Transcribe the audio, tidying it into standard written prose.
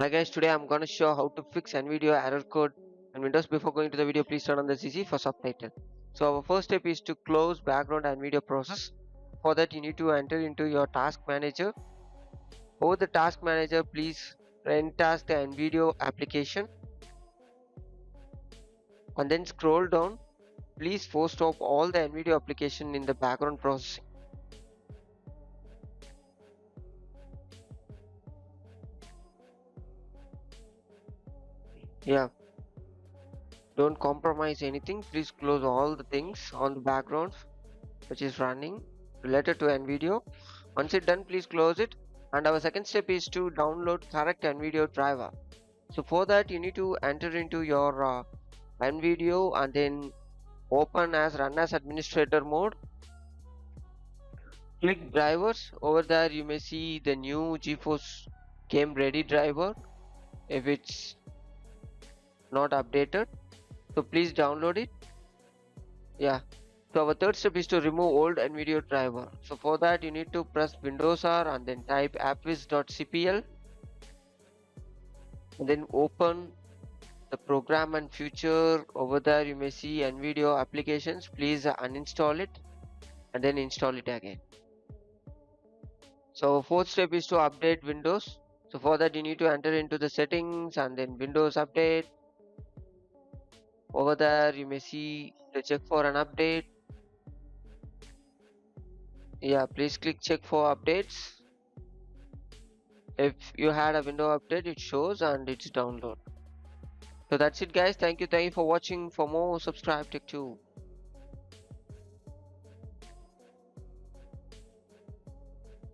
Hi guys, today I'm gonna show how to fix NVIDIA error code and Windows. Before going to the video, please turn on the CC for subtitle. So our first step is to close background NVIDIA process. For that you need to enter into your task manager. Over the task manager, please run task the NVIDIA application and then scroll down. Please force stop all the NVIDIA application in the background processing. Yeah, don't compromise anything. Please close all the things on the background which is running related to NVIDIA. Once it's done, please close it. And our second step is to download correct NVIDIA driver. So for that, you need to enter into your NVIDIA and then open as run as administrator mode. Click drivers. Over there, you may see the new GeForce Game Ready driver if it's not updated. So please download it. Yeah. So our third step is to remove old NVIDIA driver. So for that you need to press Windows R and then type appwiz.cpl and then open the program and future. Over there you may see NVIDIA applications. Please uninstall it and then install it again. So fourth step is to update Windows. So for that you need to enter into the settings and then Windows update. Over there you may see the check for an update. Yeah, please click check for updates. If you had a window update, it shows and it's download. So that's it guys. Thank you for watching. For more, subscribe Tech2.